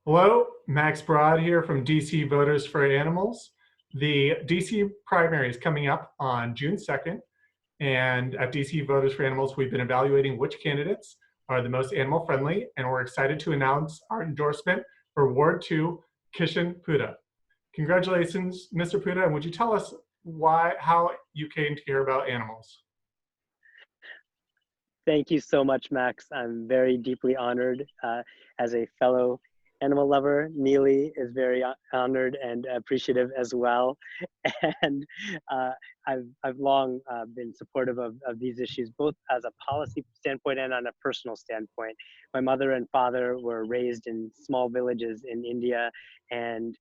Hello, Max Broad here from DC Voters for Animals. The DC primary is coming up on June 2nd, and at DC Voters for Animals, we've been evaluating which candidates are the most animal friendly, and we're excited to announce our endorsement for Ward 2, Kishan Putta. Congratulations, Mr. Putta, and would you tell us how you came to care about animals? Thank you so much, Max. I'm very deeply honored as a fellow animal lover. Neely is very honored and appreciative as well. And I've long been supportive of these issues, both as a policy standpoint and on a personal standpoint. My mother and father were raised in small villages in India, and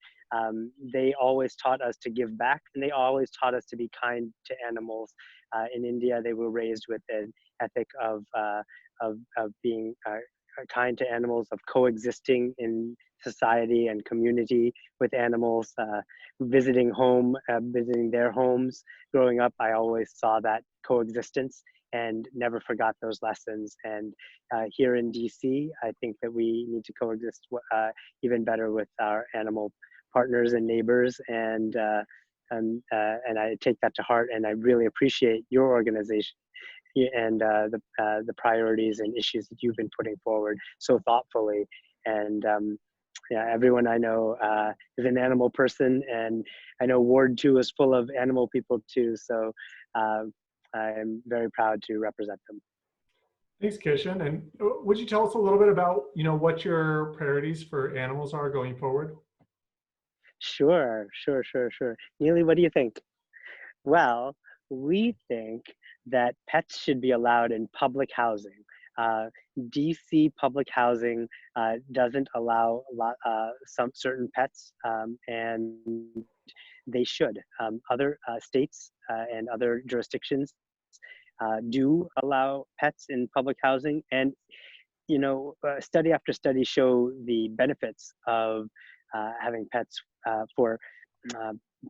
they always taught us to give back, and they always taught us to be kind to animals. In India, they were raised with an ethic of being kind to animals, of coexisting in society and community with animals, visiting their homes. Growing up, I always saw that coexistence and never forgot those lessons. And here in DC, I think that we need to coexist even better with our animal partners and neighbors, and I take that to heart, and I really appreciate your organization and the priorities and issues that you've been putting forward so thoughtfully. And yeah, everyone I know is an animal person, and I know Ward 2 is full of animal people too, so I'm very proud to represent them. Thanks, Kishan. And would you tell us a little bit about, what your priorities for animals are going forward? Sure. Neely, what do you think? Well, we think that pets should be allowed in public housing. DC public housing doesn't allow some certain pets, and they should. Other states and other jurisdictions do allow pets in public housing, and study after study show the benefits of having pets for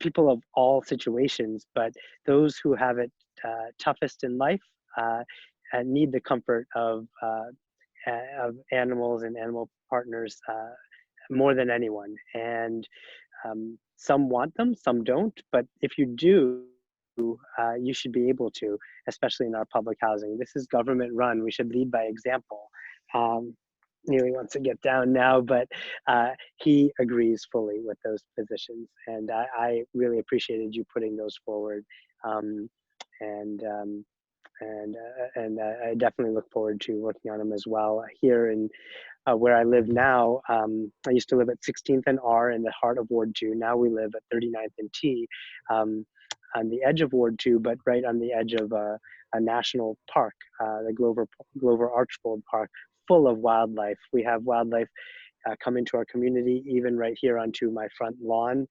people of all situations, but those who have it toughest in life need the comfort of animals and animal partners more than anyone. And some want them, some don't, but if you do, you should be able to, especially in our public housing. This is government run. We should lead by example. Neely wants to get down now, but he agrees fully with those positions, and I really appreciated you putting those forward, and I definitely look forward to working on them as well. Here in where I live now, I used to live at 16th and R in the heart of Ward 2. Now we live at 39th and T, on the edge of Ward 2, but right on the edge of a national park, the Glover Archbold Park, full of wildlife. We have wildlife come into our community, even right here onto my front lawn.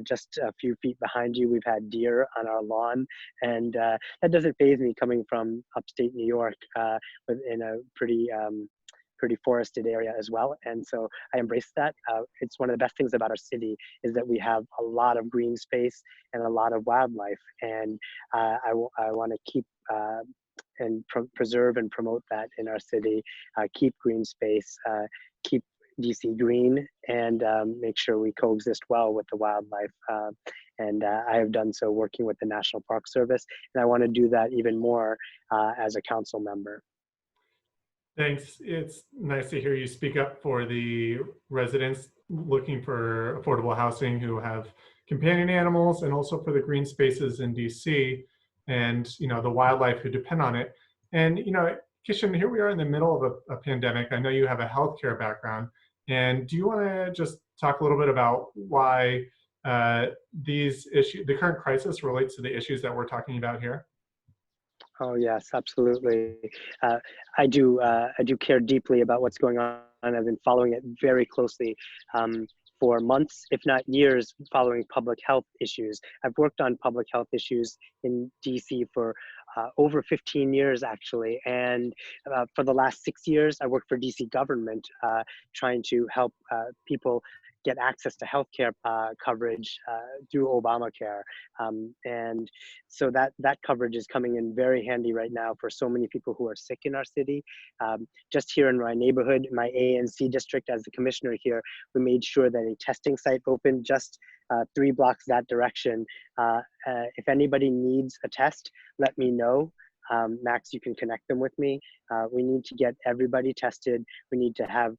Just a few feet behind you, we've had deer on our lawn, and that doesn't faze me coming from upstate New York, in a pretty forested area as well. And so I embrace that. It's one of the best things about our city is that we have a lot of green space and a lot of wildlife. And I want to keep and preserve and promote that in our city, keep green space, keep DC green, and make sure we coexist well with the wildlife. And I have done so working with the National Park Service, and I want to do that even more as a council member. Thanks. It's nice to hear you speak up for the residents looking for affordable housing who have companion animals, and also for the green spaces in DC and the wildlife who depend on it. And Kishan, here we are in the middle of a pandemic. I know you have a healthcare background, and do you want to just talk a little bit about why these issues, the current crisis, relates to the issues that we're talking about here? Oh yes, absolutely. I do care deeply about what's going on. I've been following it very closely for months, if not years, following public health issues. I've worked on public health issues in DC for over 15 years, actually. And for the last 6 years, I worked for DC government, trying to help people get access to healthcare coverage through Obamacare. And so that coverage is coming in very handy right now for so many people who are sick in our city. Just here in my neighborhood, my ANC district, as the commissioner here, we made sure that a testing site opened just 3 blocks that direction. If anybody needs a test, let me know. Max, you can connect them with me. We need to get everybody tested. We need to have,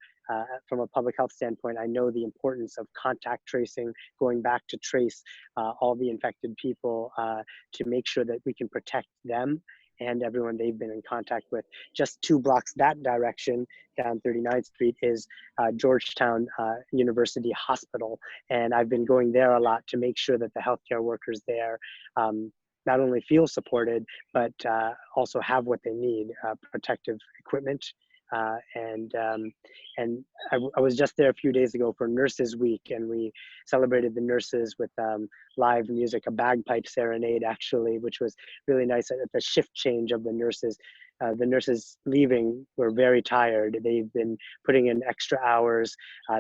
from a public health standpoint, I know the importance of contact tracing, going back to trace all the infected people to make sure that we can protect them and everyone they've been in contact with. Just 2 blocks that direction, down 39th Street, is Georgetown University Hospital. And I've been going there a lot to make sure that the healthcare workers there not only feel supported, but also have what they need, protective equipment. And I was just there a few days ago for Nurses Week, and we celebrated the nurses with live music, a bagpipe serenade actually, which was really nice. At the shift change of the nurses leaving were very tired. They've been putting in extra hours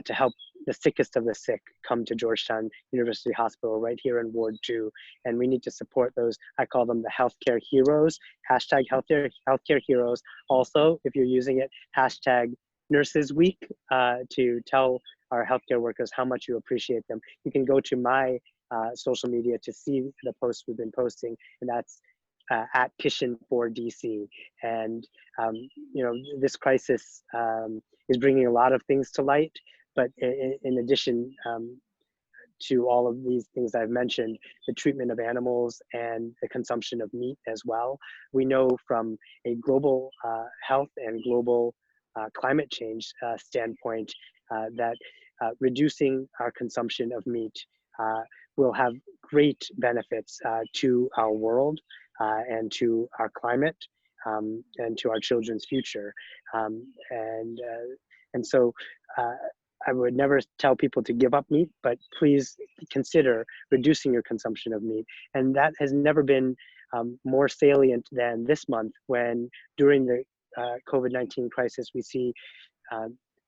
to help the sickest of the sick come to Georgetown University Hospital right here in Ward 2. And we need to support those. I call them the healthcare heroes, hashtag healthcare heroes. Also, if you're using it, hashtag Nurses Week to tell our healthcare workers how much you appreciate them. You can go to my social media to see the posts we've been posting, and that's at Kishan for DC. And you know, this crisis is bringing a lot of things to light, but in addition to all of these things I've mentioned, the treatment of animals and the consumption of meat as well. We know from a global health and global climate change standpoint that reducing our consumption of meat will have great benefits to our world and to our climate and to our children's future. And so I would never tell people to give up meat, but please consider reducing your consumption of meat. And that has never been more salient than this month, when during the COVID-19 crisis, we see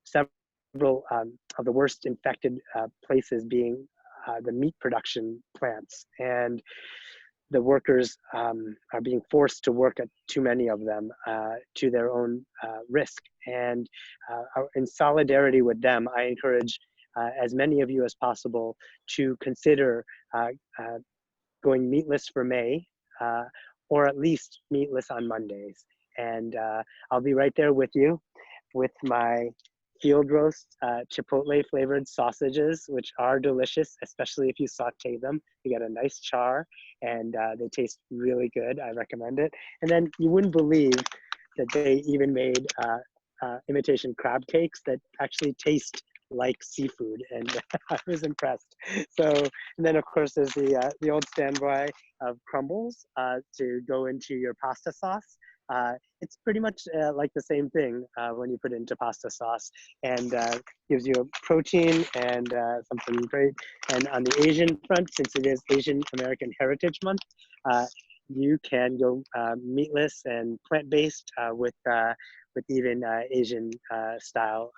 several of the worst infected places being the meat production plants. And the workers are being forced to work at too many of them to their own risk. And in solidarity with them, I encourage as many of you as possible to consider going meatless for May, or at least meatless on Mondays. And I'll be right there with you with my field roast chipotle flavored sausages, which are delicious, especially if you saute them. You get a nice char, and they taste really good. I recommend it. And then you wouldn't believe that they even made imitation crab cakes that actually taste like seafood, and I was impressed. So, and then of course there's the old standby of crumbles to go into your pasta sauce. It's pretty much like the same thing when you put it into pasta sauce, and gives you a protein and something great. And on the Asian front, since it is Asian American Heritage Month, you can go meatless and plant-based with even Asian style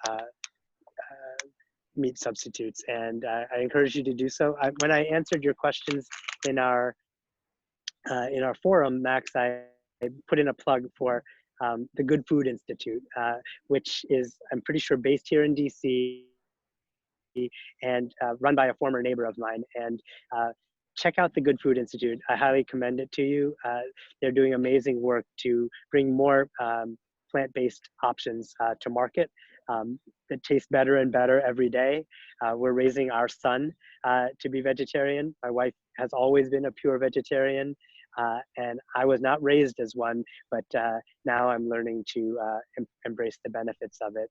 meat substitutes. And I encourage you to do so. When I answered your questions in our forum, Max, I put in a plug for the Good Food Institute, which is, I'm pretty sure, based here in DC and run by a former neighbor of mine. And check out the Good Food Institute. I highly commend it to you. They're doing amazing work to bring more plant-based options to market that taste better and better every day. We're raising our son to be vegetarian. My wife has always been a pure vegetarian. And I was not raised as one, but now I'm learning to embrace the benefits of it,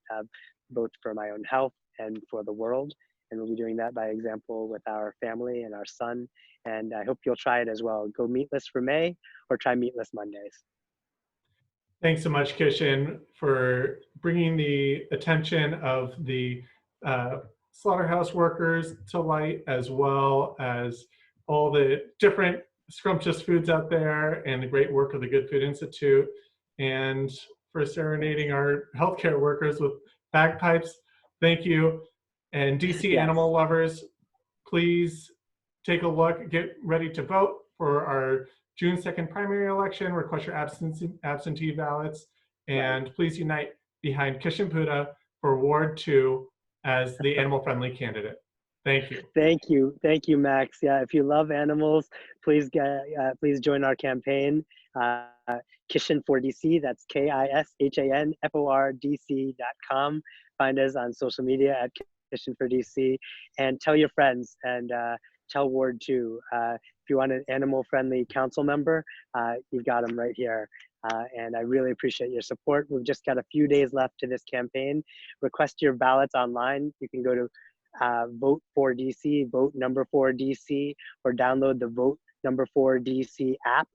both for my own health and for the world. And we'll be doing that by example with our family and our son. And I hope you'll try it as well. Go meatless for May, or try meatless Mondays. Thanks so much, Kishan, for bringing the attention of the slaughterhouse workers to light, as well as all the different scrumptious foods out there and the great work of the Good Food Institute, and for serenading our healthcare workers with bagpipes. Thank you. And DC Yes. animal lovers, please take a look, get ready to vote for our June 2nd primary election, request your absentee ballots, and Right. please unite behind Kishan Putta for Ward 2 as the animal-friendly candidate. Thank you. Thank you, Max. Yeah, if you love animals, please join our campaign. Uh, Kishan for DC. That's KISHANFORDC.com. Find us on social media at Kishan for DC, and tell your friends and tell Ward 2. If you want an animal-friendly council member, you've got them right here. And I really appreciate your support. We've just got a few days left to this campaign. Request your ballots online. You can go to Vote for DC, vote number 4 DC, or download the Vote number 4 DC app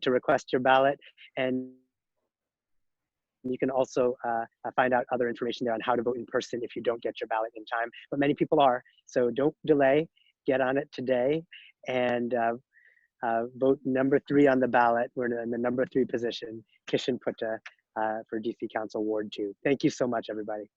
to request your ballot. And you can also find out other information there on how to vote in person if you don't get your ballot in time. But many people are, so don't delay. Get on it today and vote number 3 on the ballot. We're in the number 3 position, Kishan Putta for DC Council Ward 2. Thank you so much, everybody.